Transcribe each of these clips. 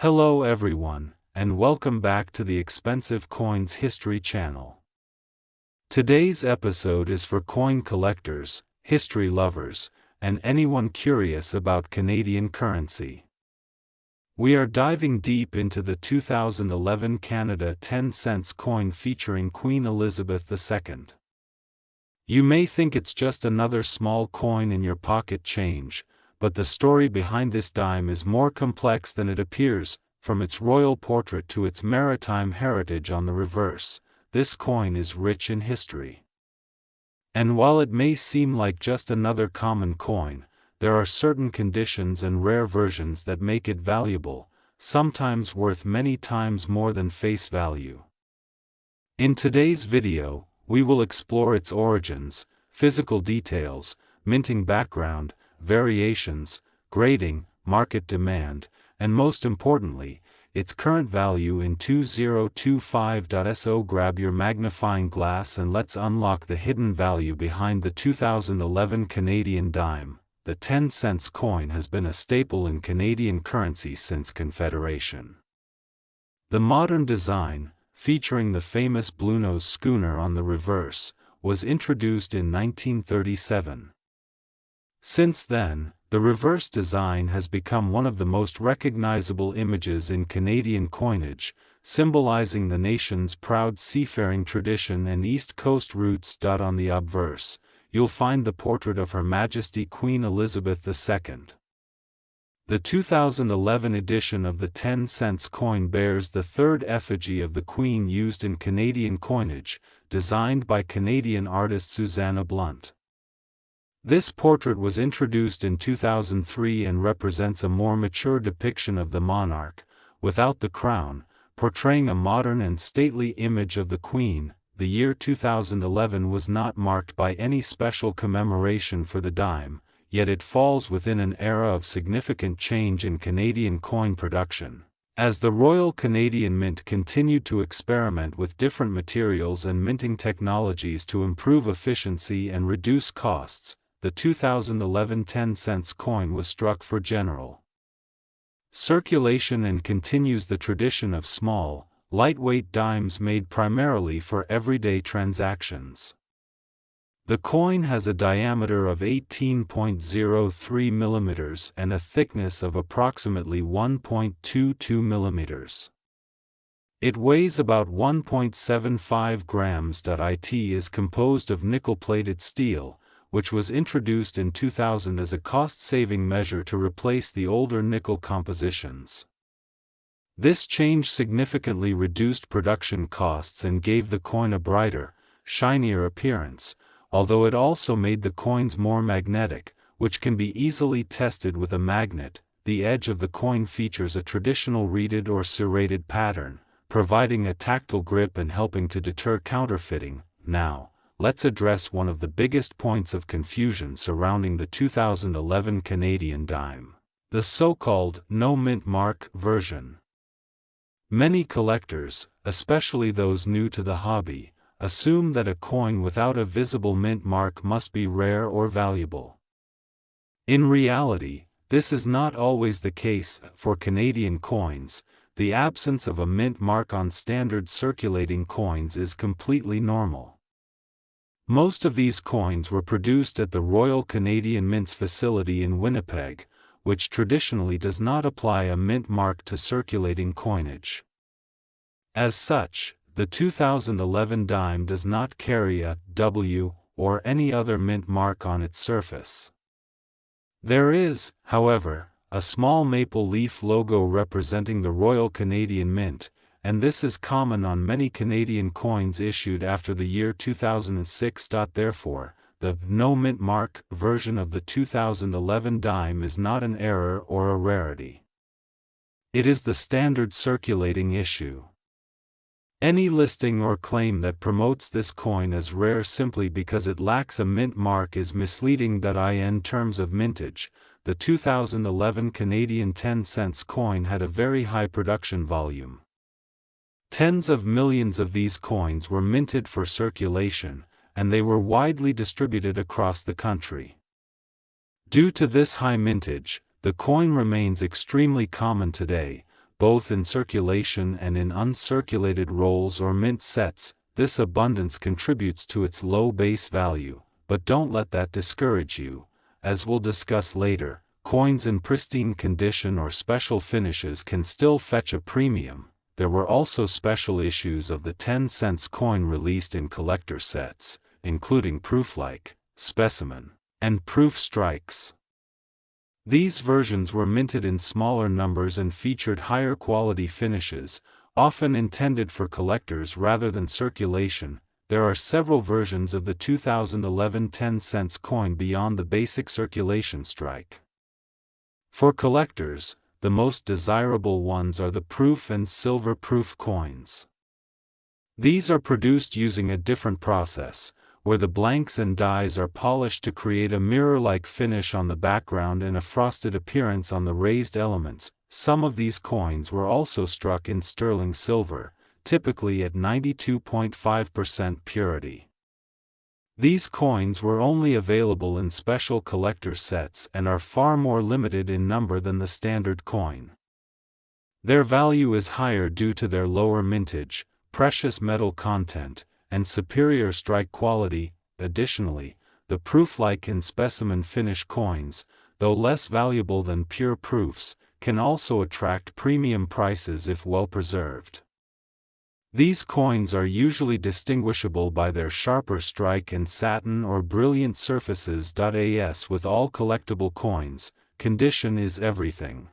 Hello everyone, and welcome back to the Expensive Coins History channel. Today's episode is for coin collectors, history lovers, and anyone curious about Canadian currency. We are diving deep into the 2011 Canada 10 cents coin featuring Queen Elizabeth II. You may think it's just another small coin in your pocket change, but the story behind this dime is more complex than it appears. From its royal portrait to its maritime heritage on the reverse, this coin is rich in history. And while it may seem like just another common coin, there are certain conditions and rare versions that make it valuable, sometimes worth many times more than face value. In today's video, we will explore its origins, physical details, minting background, variations, grading, market demand, and most importantly, its current value in 2025. Grab your magnifying glass and let's unlock the hidden value behind the 2011 Canadian dime. The 10 cents coin has been a staple in Canadian currency since Confederation. The modern design, featuring the famous Bluenose schooner on the reverse, was introduced in 1937. Since then, the reverse design has become one of the most recognizable images in Canadian coinage, symbolizing the nation's proud seafaring tradition and East Coast roots. On the obverse, you'll find the portrait of Her Majesty Queen Elizabeth II. The 2011 edition of the 10 cents coin bears the third effigy of the Queen used in Canadian coinage, designed by Canadian artist Susanna Blunt. This portrait was introduced in 2003 and represents a more mature depiction of the monarch, without the crown, portraying a modern and stately image of the Queen. The year 2011 was not marked by any special commemoration for the dime, yet it falls within an era of significant change in Canadian coin production. As the Royal Canadian Mint continued to experiment with different materials and minting technologies to improve efficiency and reduce costs, the 2011 10 cents coin was struck for general circulation and continues the tradition of small, lightweight dimes made primarily for everyday transactions. The coin has a diameter of 18.03 mm and a thickness of approximately 1.22 mm. It weighs about 1.75 grams. It is composed of nickel-plated steel, which was introduced in 2000 as a cost-saving measure to replace the older nickel compositions. This change significantly reduced production costs and gave the coin a brighter, shinier appearance, although it also made the coins more magnetic, which can be easily tested with a magnet. The edge of the coin features a traditional reeded or serrated pattern, providing a tactile grip and helping to deter counterfeiting. Now, let's address one of the biggest points of confusion surrounding the 2011 Canadian dime: the so-called no mint mark version. Many collectors, especially those new to the hobby, assume that a coin without a visible mint mark must be rare or valuable. In reality, this is not always the case. For Canadian coins, the absence of a mint mark on standard circulating coins is completely normal. Most of these coins were produced at the Royal Canadian Mint's facility in Winnipeg, which traditionally does not apply a mint mark to circulating coinage. As such, the 2011 dime does not carry a W or any other mint mark on its surface. There is, however, a small maple leaf logo representing the Royal Canadian Mint, and this is common on many Canadian coins issued after the year 2006. Therefore, the no mint mark version of the 2011 dime is not an error or a rarity. It is the standard circulating issue. Any listing or claim that promotes this coin as rare simply because it lacks a mint mark is misleading. In terms of mintage, the 2011 Canadian 10 cents coin had a very high production volume. Tens of millions of these coins were minted for circulation, and they were widely distributed across the country. Due to this high mintage, the coin remains extremely common today, both in circulation and in uncirculated rolls or mint sets. This abundance contributes to its low base value, but don't let that discourage you. As we'll discuss later, coins in pristine condition or special finishes can still fetch a premium. There were also special issues of the 10-cent coin released in collector sets, including proof-like, specimen, and proof strikes. These versions were minted in smaller numbers and featured higher quality finishes, often intended for collectors rather than circulation. There are several versions of the 2011 10-cent coin beyond the basic circulation strike. For collectors, the most desirable ones are the proof and silver proof coins. These are produced using a different process, where the blanks and dies are polished to create a mirror-like finish on the background and a frosted appearance on the raised elements. Some of these coins were also struck in sterling silver, typically at 92.5% purity. These coins were only available in special collector sets and are far more limited in number than the standard coin. Their value is higher due to their lower mintage, precious metal content, and superior strike quality. Additionally, the proof-like and specimen finish coins, though less valuable than pure proofs, can also attract premium prices if well preserved. These coins are usually distinguishable by their sharper strike and satin or brilliant surfaces. As with all collectible coins, condition is everything.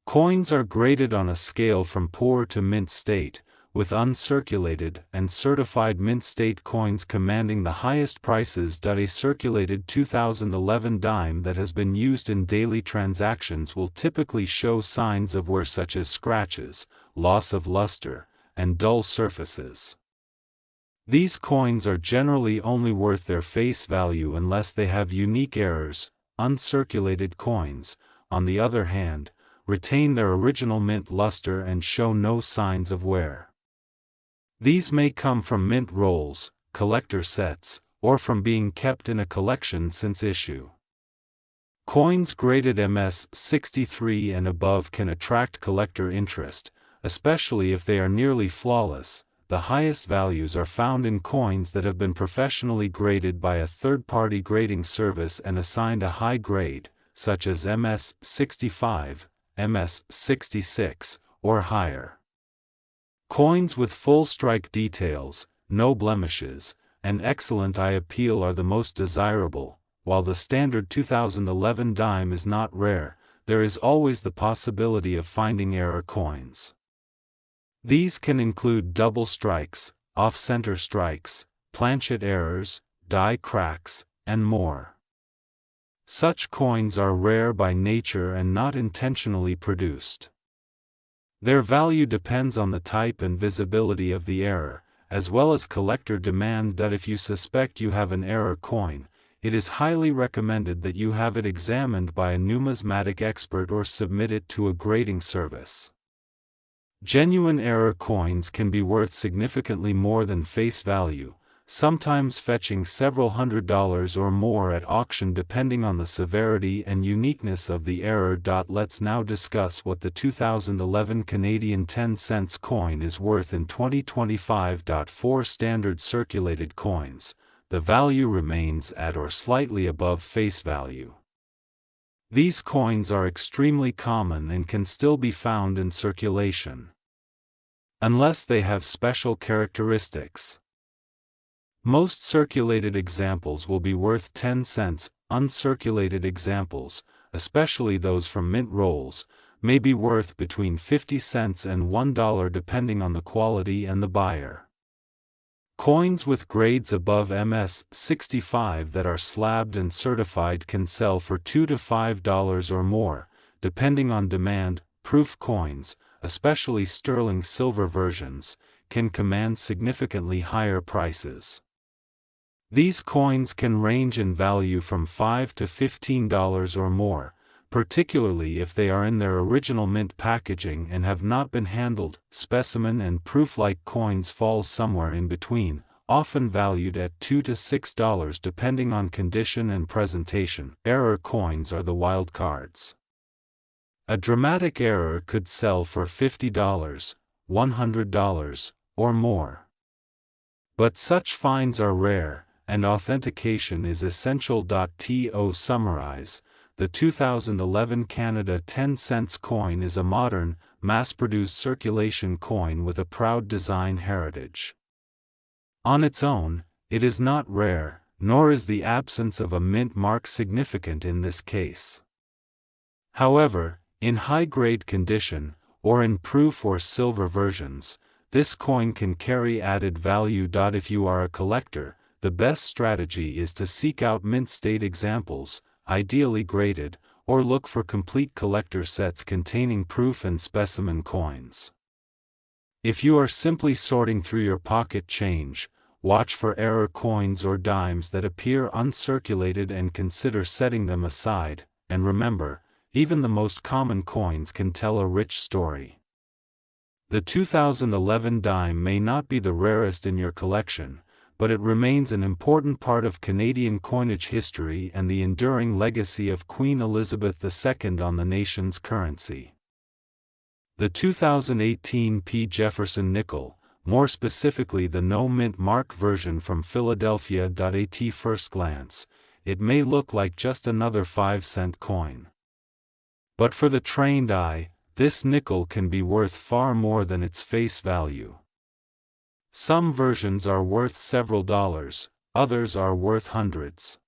Coins are graded on a scale from poor to mint state, with uncirculated and certified mint state coins commanding the highest prices. A circulated 2011 dime that has been used in daily transactions will typically show signs of wear such as scratches, loss of luster, and dull surfaces. These coins are generally only worth their face value unless they have unique errors. Uncirculated coins, on the other hand, retain their original mint luster and show no signs of wear. These may come from mint rolls, collector sets, or from being kept in a collection since issue. Coins graded MS-63 and above can attract collector interest, especially if they are nearly flawless. The highest values are found in coins that have been professionally graded by a third-party grading service and assigned a high grade, such as MS-65, MS-66, or higher. Coins with full strike details, no blemishes, and excellent eye appeal are the most desirable. While the standard 2011 dime is not rare, there is always the possibility of finding error coins. These can include double strikes, off-center strikes, planchet errors, die cracks, and more. Such coins are rare by nature and not intentionally produced. Their value depends on the type and visibility of the error, as well as collector demand. If you suspect you have an error coin, it is highly recommended that you have it examined by a numismatic expert or submit it to a grading service. Genuine error coins can be worth significantly more than face value, sometimes fetching several $100s or more at auction depending on the severity and uniqueness of the error. Let's now discuss what the 2011 Canadian 10-cent coin is worth in 2025. For standard circulated coins, the value remains at or slightly above face value. These coins are extremely common and can still be found in circulation, unless they have special characteristics. Most circulated examples will be worth 10 cents. Uncirculated examples, especially those from mint rolls, may be worth between 50 cents and $1 depending on the quality and the buyer. Coins with grades above MS-65 that are slabbed and certified can sell for $2 to $5 or more, depending on demand. Proof coins, especially sterling silver versions, can command significantly higher prices. These coins can range in value from $5 to $15 or more, particularly if they are in their original mint packaging and have not been handled. Specimen and proof-like coins fall somewhere in between, often valued at $2 to $6 depending on condition and presentation. Error coins are the wild cards. A dramatic error could sell for $50, $100, or more. But such finds are rare, and authentication is essential. To summarize, the 2011 Canada 10 cents coin is a modern, mass-produced circulation coin with a proud design heritage. On its own, it is not rare, nor is the absence of a mint mark significant in this case. However, in high-grade condition, or in proof or silver versions, this coin can carry added value. If you are a collector, the best strategy is to seek out mint-state examples, ideally graded, or look for complete collector sets containing proof and specimen coins. If you are simply sorting through your pocket change, watch for error coins or dimes that appear uncirculated and consider setting them aside, and remember, even the most common coins can tell a rich story. The 2011 dime may not be the rarest in your collection, but it remains an important part of Canadian coinage history and the enduring legacy of Queen Elizabeth II on the nation's currency. The 2018 P. Jefferson Nickel, more specifically the no-mint mark version from Philadelphia. At first glance, it may look like just another 5-cent coin. But for the trained eye, this nickel can be worth far more than its face value. Some versions are worth several dollars, others are worth hundreds.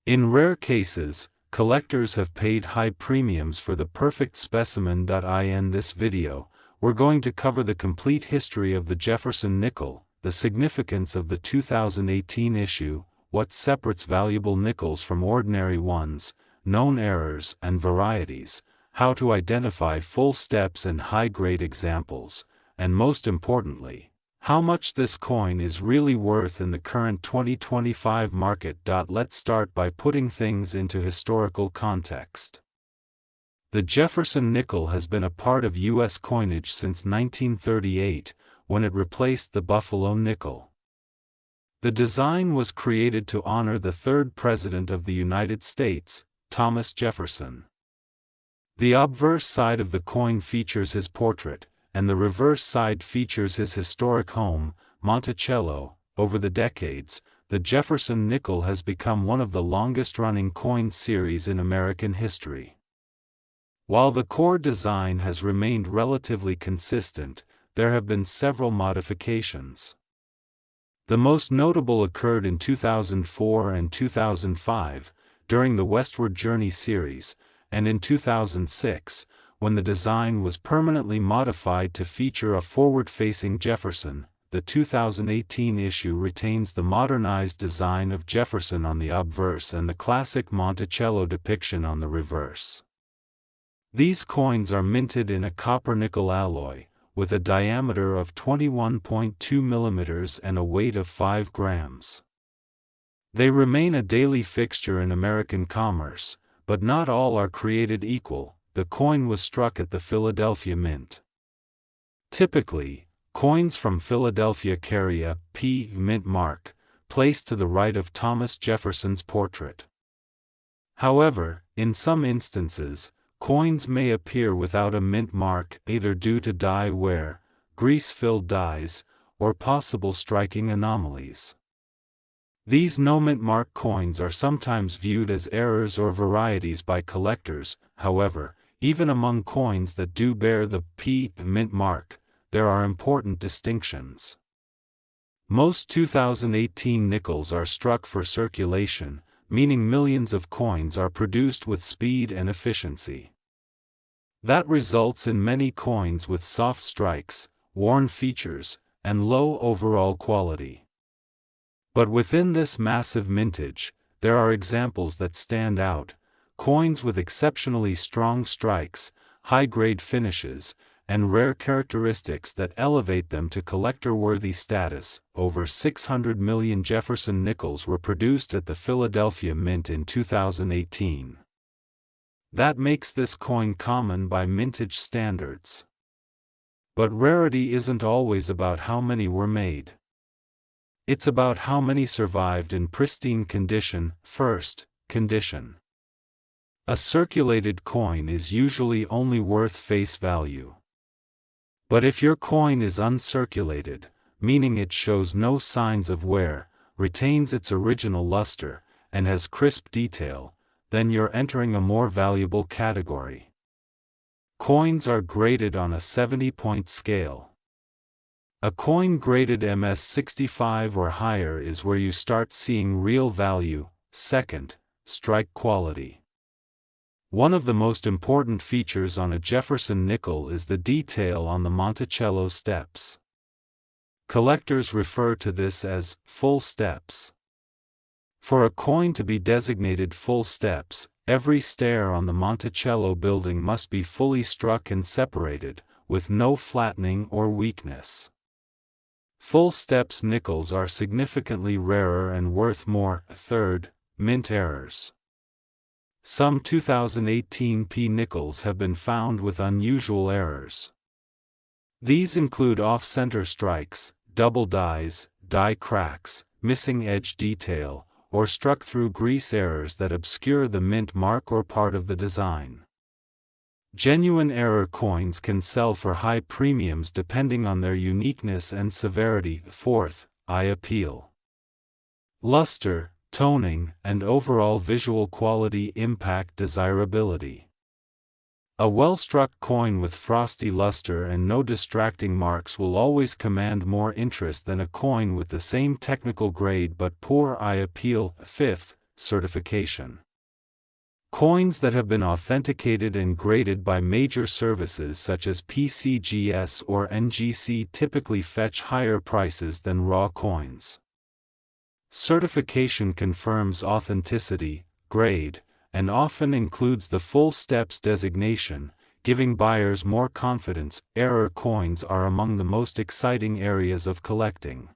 In rare cases, collectors have paid high premiums for the perfect specimen. In this video, we're going to cover the complete history of the Jefferson Nickel, the significance of the 2018 issue, what separates valuable nickels from ordinary ones, known errors and varieties, how to identify full steps and high-grade examples, and most importantly, how much this coin is really worth in the current 2025 market. Let's start by putting things into historical context. The Jefferson nickel has been a part of U.S. coinage since 1938, when it replaced the Buffalo nickel. The design was created to honor the third President of the United States, Thomas Jefferson. The obverse side of the coin features his portrait, and the reverse side features his historic home, Monticello. Over the decades, the Jefferson nickel has become one of the longest-running coin series in American history. While the core design has remained relatively consistent, there have been several modifications. The most notable occurred in 2004 and 2005, during the Westward Journey series, and in 2006, when the design was permanently modified to feature a forward-facing Jefferson. The 2018 issue retains the modernized design of Jefferson on the obverse and the classic Monticello depiction on the reverse. These coins are minted in a copper-nickel alloy, with a diameter of 21.2 mm and a weight of 5 grams. They remain a daily fixture in American commerce, but not all are created equal. The coin was struck at the Philadelphia Mint. Typically, coins from Philadelphia carry a P mint mark, placed to the right of Thomas Jefferson's portrait. However, in some instances, coins may appear without a mint mark, either due to die wear, grease-filled dies, or possible striking anomalies. These no-mint mark coins are sometimes viewed as errors or varieties by collectors. However, even among coins that do bear the P mint mark, there are important distinctions. Most 2018 nickels are struck for circulation, meaning millions of coins are produced with speed and efficiency. That results in many coins with soft strikes, worn features, and low overall quality. But within this massive mintage, there are examples that stand out: coins with exceptionally strong strikes, high-grade finishes, and rare characteristics that elevate them to collector-worthy status. Over 600 million Jefferson nickels were produced at the Philadelphia Mint in 2018. That makes this coin common by mintage standards. But rarity isn't always about how many were made. It's about how many survived in pristine condition. First, condition. A circulated coin is usually only worth face value. But if your coin is uncirculated, meaning it shows no signs of wear, retains its original luster, and has crisp detail, then you're entering a more valuable category. Coins are graded on a 70-point scale. A coin graded MS65 or higher is where you start seeing real value. Second, strike quality. One of the most important features on a Jefferson nickel is the detail on the Monticello steps. Collectors refer to this as full steps. For a coin to be designated full steps, every stair on the Monticello building must be fully struck and separated, with no flattening or weakness. Full steps nickels are significantly rarer and worth more. Third, mint errors. Some 2018 P nickels have been found with unusual errors. These include off-center strikes, double dies, die cracks, missing edge detail, or struck-through grease errors that obscure the mint mark or part of the design. Genuine error coins can sell for high premiums depending on their uniqueness and severity. Fourth, eye appeal. Luster, toning, and overall visual quality impact desirability. A well-struck coin with frosty luster and no distracting marks will always command more interest than a coin with the same technical grade but poor eye appeal. Fifth, certification. Coins that have been authenticated and graded by major services such as PCGS or NGC typically fetch higher prices than raw coins. Certification confirms authenticity, grade, and often includes the full steps designation, giving buyers more confidence. Error coins are among the most exciting areas of collecting.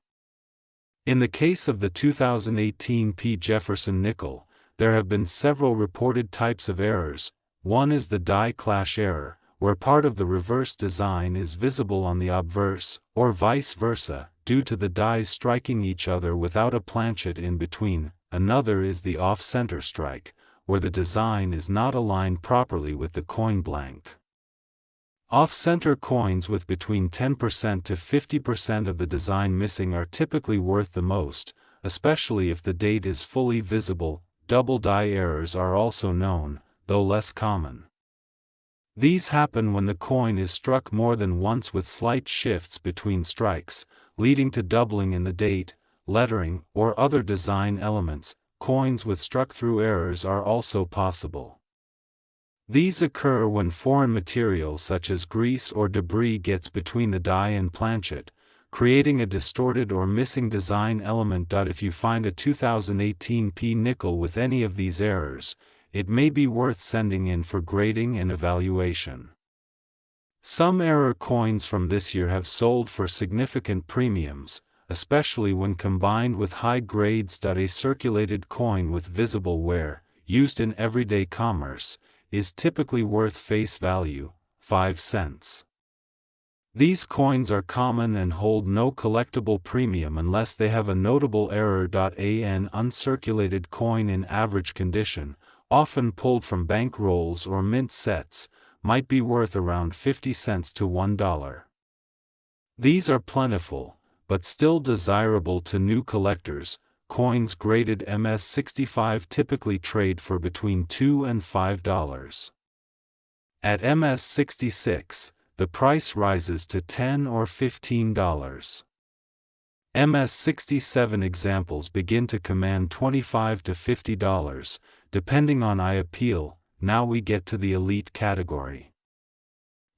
In the case of the 2018 P. Jefferson nickel, there have been several reported types of errors. One is the die clash error, where part of the reverse design is visible on the obverse, or vice versa, due to the dies striking each other without a planchet in between. Another is the off-center strike, where the design is not aligned properly with the coin blank. Off-center coins with between 10% to 50% of the design missing are typically worth the most, especially if the date is fully visible. Double die errors are also known, though less common. These happen when the coin is struck more than once with slight shifts between strikes, leading to doubling in the date, lettering, or other design elements. Coins with struck-through errors are also possible. These occur when foreign material such as grease or debris gets between the die and planchet, creating a distorted or missing design element. If you find a 2018 P nickel with any of these errors, it may be worth sending in for grading and evaluation. Some error coins from this year have sold for significant premiums, especially when combined with high grades. A circulated coin with visible wear, used in everyday commerce, is typically worth face value, 5 cents. These coins are common and hold no collectible premium unless they have a notable error. An uncirculated coin in average condition, often pulled from bank rolls or mint sets, might be worth around 50 cents to $1. These are plentiful, but still desirable to new collectors. Coins graded MS65 typically trade for between $2 and $5. At MS66, the price rises to $10 or $15. MS67 examples begin to command $25 to $50, depending on eye appeal. Now we get to the elite category.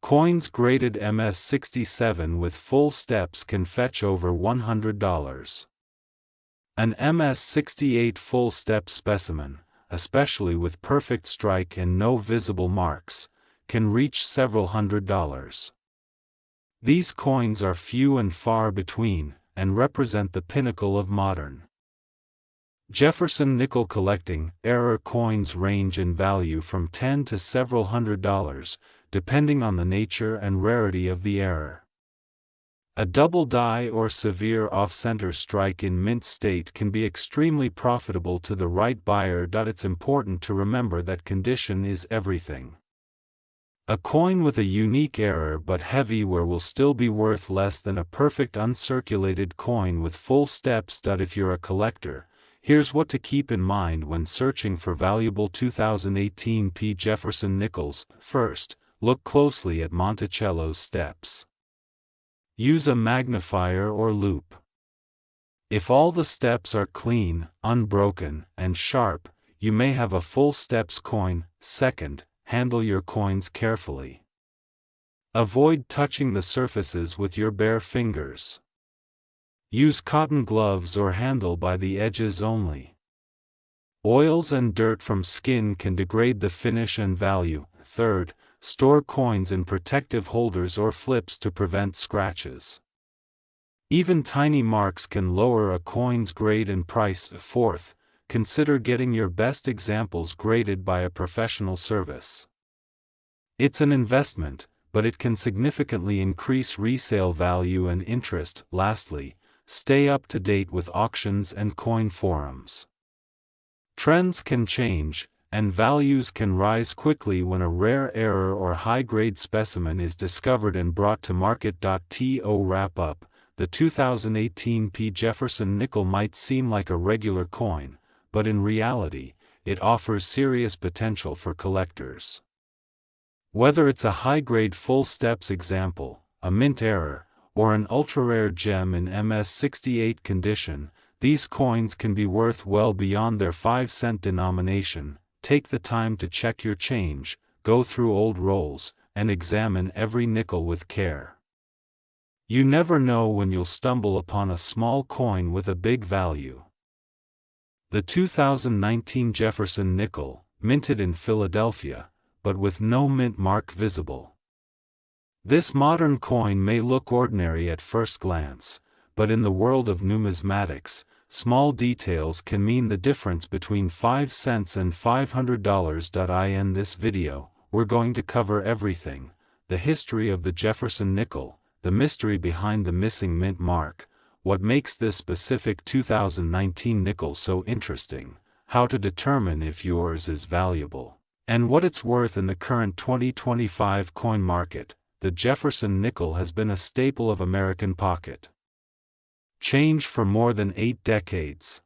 Coins graded MS67 with full steps can fetch over $100. An MS68 full step specimen, especially with perfect strike and no visible marks, can reach several $100s. These coins are few and far between, and represent the pinnacle of modern Jefferson nickel collecting. Error coins range in value from $10 to several $100s, depending on the nature and rarity of the error. A double die or severe off-center strike in mint state can be extremely profitable to the right buyer. It's important to remember that condition is everything. A coin with a unique error but heavy wear will still be worth less than a perfect uncirculated coin with full steps. If you're a collector, here's what to keep in mind when searching for valuable 2018 Jefferson Nickels. First, look closely at Monticello's steps. Use a magnifier or loupe. If all the steps are clean, unbroken, and sharp, you may have a full steps coin. Second, handle your coins carefully. Avoid touching the surfaces with your bare fingers. Use cotton gloves or handle by the edges only. Oils and dirt from skin can degrade the finish and value. Third, store coins in protective holders or flips to prevent scratches. Even tiny marks can lower a coin's grade and price. Fourth, consider getting your best examples graded by a professional service. It's an investment, but it can significantly increase resale value and interest. Lastly, stay up to date with auctions and coin forums. Trends can change, and values can rise quickly when a rare error or high-grade specimen is discovered and brought to market. To wrap up, the 2018 Jefferson Nickel might seem like a regular coin, but in reality, it offers serious potential for collectors. Whether it's a high-grade full steps example, a mint error, or an ultra-rare gem in MS-68 condition, these coins can be worth well beyond their 5-cent denomination. Take the time to check your change, go through old rolls, and examine every nickel with care. You never know when you'll stumble upon a small coin with a big value. The 2019 Jefferson Nickel, minted in Philadelphia, but with no mint mark visible. This modern coin may look ordinary at first glance, but in the world of numismatics, small details can mean the difference between 5 cents and $500. In this video, we're going to cover everything: the history of the Jefferson Nickel, the mystery behind the missing mint mark, what makes this specific 2019 nickel so interesting, how to determine if yours is valuable, and what it's worth in the current 2025 coin market. The Jefferson Nickel has been a staple of American pocket change for more than 8 decades.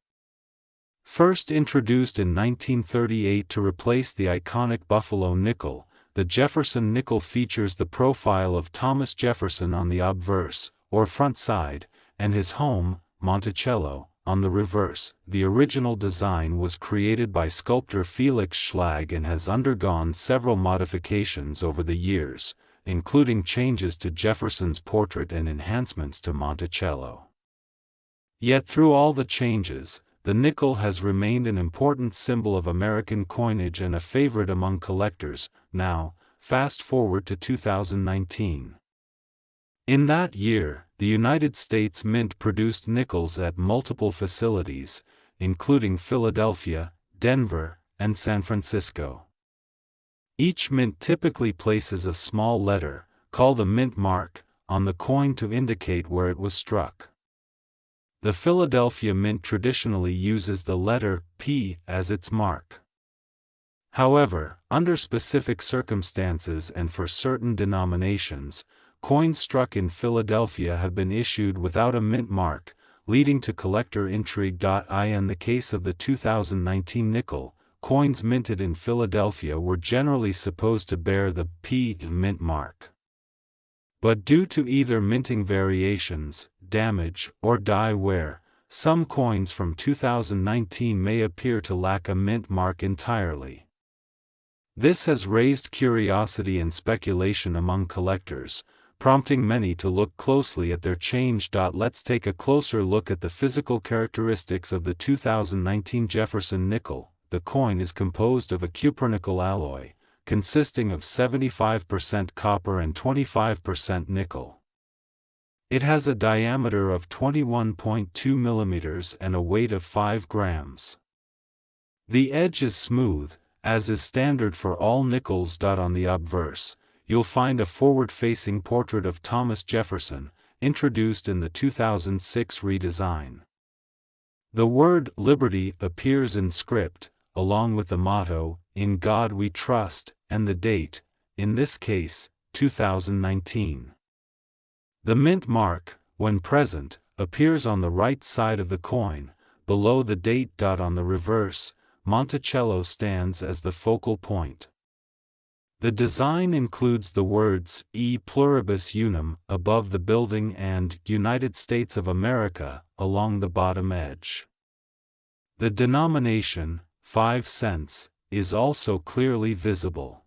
First introduced in 1938 to replace the iconic Buffalo nickel, the Jefferson Nickel features the profile of Thomas Jefferson on the obverse, or front side, and his home, Monticello, on the reverse. The original design was created by sculptor Felix Schlag and has undergone several modifications over the years, including changes to Jefferson's portrait and enhancements to Monticello. Yet through all the changes, the nickel has remained an important symbol of American coinage and a favorite among collectors. Now, fast forward to 2019. In that year, the United States Mint produced nickels at multiple facilities, including Philadelphia, Denver, and San Francisco. Each mint typically places a small letter, called a mint mark, on the coin to indicate where it was struck. The Philadelphia Mint traditionally uses the letter P as its mark. However, under specific circumstances and for certain denominations, coins struck in Philadelphia have been issued without a mint mark, leading to collector intrigue. In the case of the 2019 nickel, coins minted in Philadelphia were generally supposed to bear the P mint mark. But due to either minting variations, damage, or die wear, some coins from 2019 may appear to lack a mint mark entirely. This has raised curiosity and speculation among collectors, prompting many to look closely at their change. Let's take a closer look at the physical characteristics of the 2019 Jefferson Nickel. The coin is composed of a cupronickel alloy, consisting of 75% copper and 25% nickel. It has a diameter of 21.2 millimeters and a weight of 5 grams. The edge is smooth, as is standard for all nickels. On the obverse, you'll find a forward-facing portrait of Thomas Jefferson, introduced in the 2006 redesign. The word "Liberty" appears in script, along with the motto, "In God We Trust," and the date, in this case, 2019. The mint mark, when present, appears on the right side of the coin, below the date. On the reverse, Monticello stands as the focal point. The design includes the words "E Pluribus Unum" above the building and "United States of America" along the bottom edge. The denomination, 5 cents, is also clearly visible.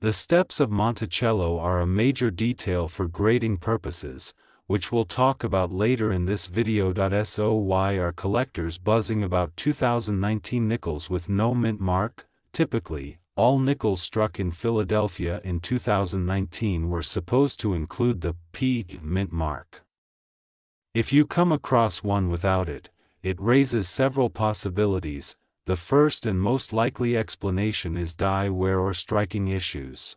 The steps of Monticello are a major detail for grading purposes, which we'll talk about later in this video. So why are collectors buzzing about 2019 nickels with no mint mark? Typically, all nickels struck in Philadelphia in 2019 were supposed to include the P mint mark. If you come across one without it, it raises several possibilities. The first and most likely explanation is die wear or striking issues.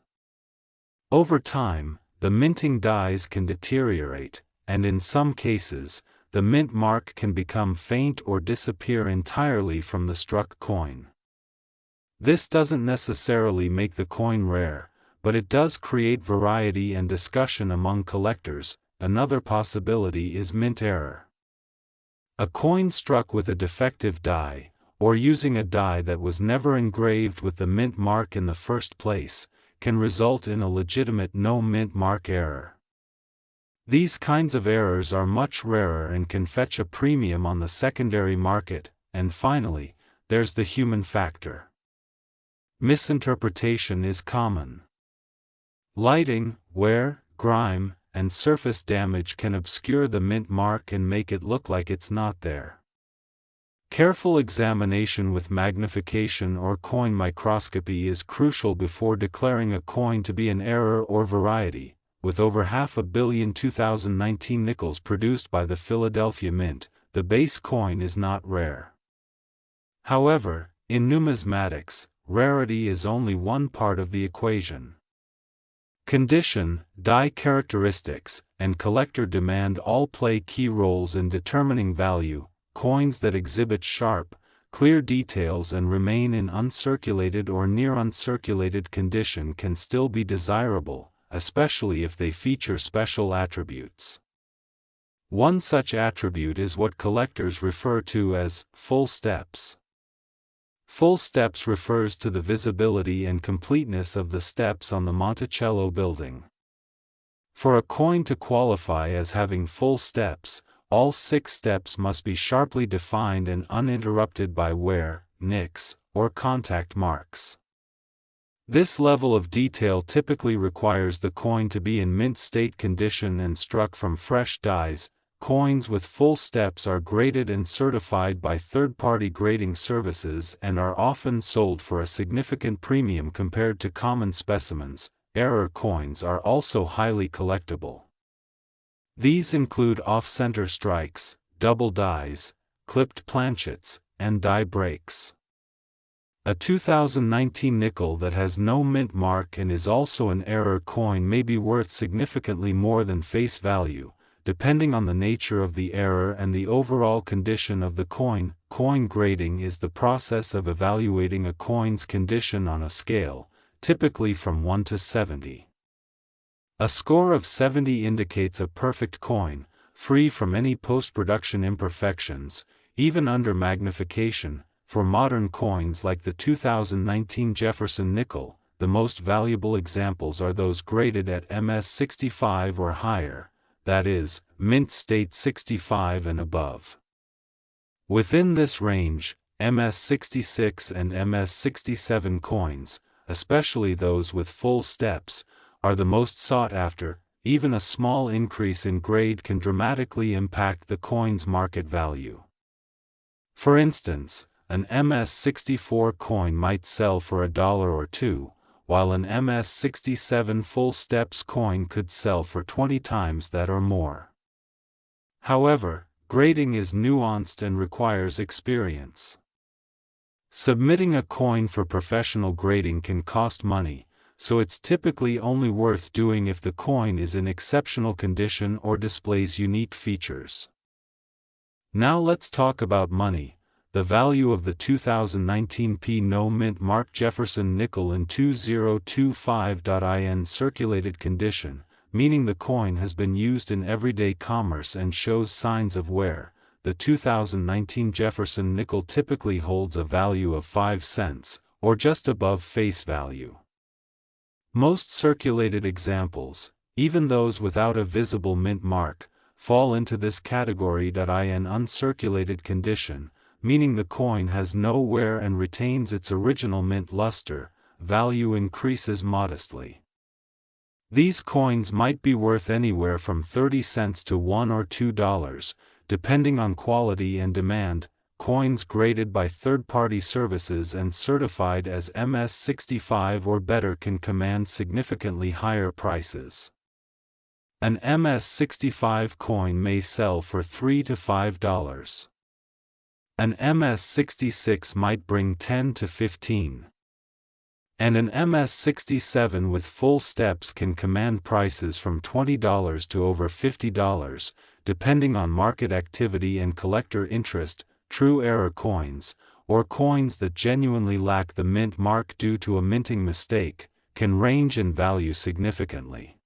Over time, the minting dies can deteriorate, and in some cases, the mint mark can become faint or disappear entirely from the struck coin. This doesn't necessarily make the coin rare, but it does create variety and discussion among collectors. Another possibility is mint error. A coin struck with a defective die, or using a die that was never engraved with the mint mark in the first place, can result in a legitimate no mint mark error. These kinds of errors are much rarer and can fetch a premium on the secondary market. And finally, there's the human factor. Misinterpretation is common. Lighting, wear, grime, and surface damage can obscure the mint mark and make it look like it's not there. Careful examination with magnification or coin microscopy is crucial before declaring a coin to be an error or variety. With over 500 million 2019 nickels produced by the Philadelphia Mint, the base coin is not rare. However, in numismatics, rarity is only one part of the equation. Condition, die characteristics, and collector demand all play key roles in determining value. Coins that exhibit sharp, clear details and remain in uncirculated or near uncirculated condition can still be desirable, especially if they feature special attributes. One such attribute is what collectors refer to as full steps. Full steps refers to the visibility and completeness of the steps on the Monticello building. For a coin to qualify as having full steps, all 6 steps must be sharply defined and uninterrupted by wear, nicks, or contact marks. This level of detail typically requires the coin to be in mint state condition and struck from fresh dies. Coins with full steps are graded and certified by third-party grading services and are often sold for a significant premium compared to common specimens. Error coins are also highly collectible. These include off-center strikes, double dies, clipped planchets, and die breaks. A 2019 nickel that has no mint mark and is also an error coin may be worth significantly more than face value, depending on the nature of the error and the overall condition of the coin. Coin grading is the process of evaluating a coin's condition on a scale, typically from 1 to 70. A score of 70 indicates a perfect coin, free from any post-production imperfections, even under magnification. For modern coins like the 2019 Jefferson Nickel, the most valuable examples are those graded at MS65 or higher, that is, mint state 65 and above. Within this range, MS66 and MS67 coins, especially those with full steps, are the most sought after. Even a small increase in grade can dramatically impact the coin's market value. For instance, an MS64 coin might sell for $1 or $2, while an MS67 full steps coin could sell for 20 times that or more. However, grading is nuanced and requires experience. Submitting a coin for professional grading can cost money, so it's typically only worth doing if the coin is in exceptional condition or displays unique features. Now let's talk about money. The value of the 2019 P No Mint Mark Jefferson Nickel in 2025.in circulated condition, meaning the coin has been used in everyday commerce and shows signs of wear. The 2019 Jefferson Nickel typically holds a value of 5 cents, or just above face value. Most circulated examples, even those without a visible mint mark, fall into this category. In uncirculated condition, meaning the coin has no wear and retains its original mint luster, value increases modestly. These coins might be worth anywhere from 30 cents to $1 or $2, depending on quality and demand. Coins graded by third-party services and certified as MS65 or better can command significantly higher prices. An MS65 coin may sell for $3 to $5. An MS66 might bring 10 to 15. And an MS67 with full steps can command prices from $20 to over $50, depending on market activity and collector interest. True error coins, or coins that genuinely lack the mint mark due to a minting mistake, can range in value significantly.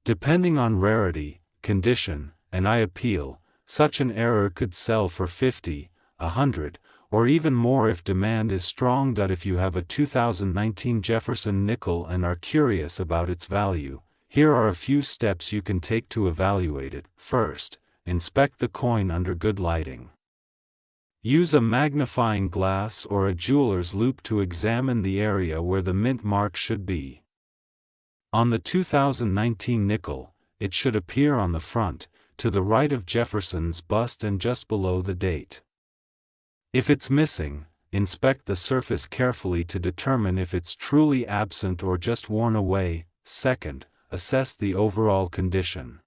Depending on rarity, condition, and appeal, such an error could sell for 50, 100, or even more if demand is strong. If you have a 2019 Jefferson Nickel and are curious about its value, here are a few steps you can take to evaluate it. First, inspect the coin under good lighting. Use a magnifying glass or a jeweler's loupe to examine the area where the mint mark should be. On the 2019 nickel, it should appear on the front, to the right of Jefferson's bust and just below the date. If it's missing, inspect the surface carefully to determine if it's truly absent or just worn away. Second, assess the overall condition.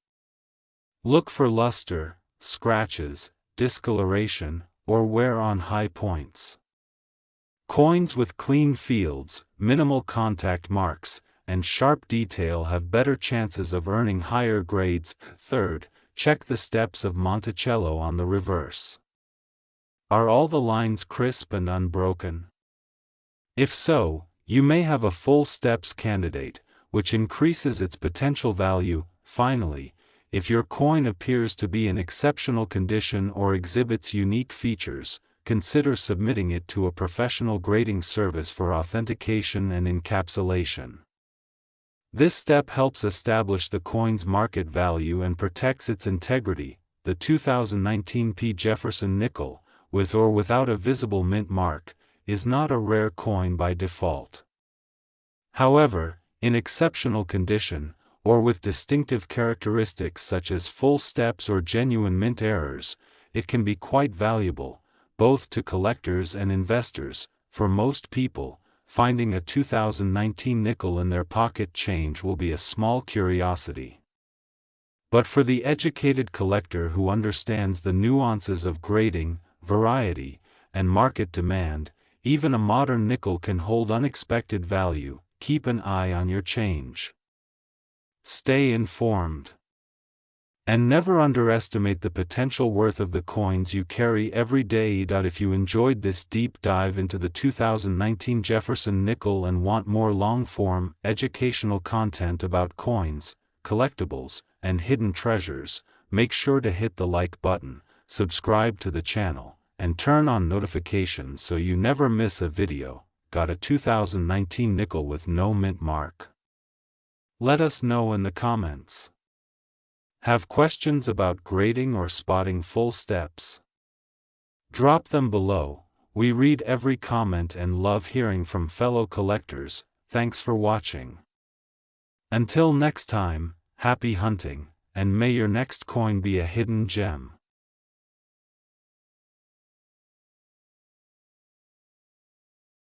Look for luster, scratches, discoloration, or wear on high points. Coins with clean fields, minimal contact marks, and sharp detail have better chances of earning higher grades. Third, check the steps of Monticello on the reverse. Are all the lines crisp and unbroken? If so, you may have a full steps candidate, which increases its potential value. Finally, if your coin appears to be in exceptional condition or exhibits unique features, consider submitting it to a professional grading service for authentication and encapsulation. This step helps establish the coin's market value and protects its integrity. The 2019 P. Jefferson Nickel, with or without a visible mint mark, is not a rare coin by default. However, in exceptional condition, or with distinctive characteristics such as full steps or genuine mint errors, it can be quite valuable, both to collectors and investors. For most people, finding a 2019 nickel in their pocket change will be a small curiosity. But for the educated collector who understands the nuances of grading, variety, and market demand, even a modern nickel can hold unexpected value. Keep an eye on your change. Stay informed. And never underestimate the potential worth of the coins you carry every day. If you enjoyed this deep dive into the 2019 Jefferson Nickel and want more long-form, educational content about coins, collectibles, and hidden treasures, make sure to hit the like button, subscribe to the channel, and turn on notifications so you never miss a video. Got a 2019 nickel with no mint mark? Let us know in the comments. Have questions about grading or spotting full steps? Drop them below. We read every comment and love hearing from fellow collectors. Thanks for watching. Until next time, happy hunting, and may your next coin be a hidden gem.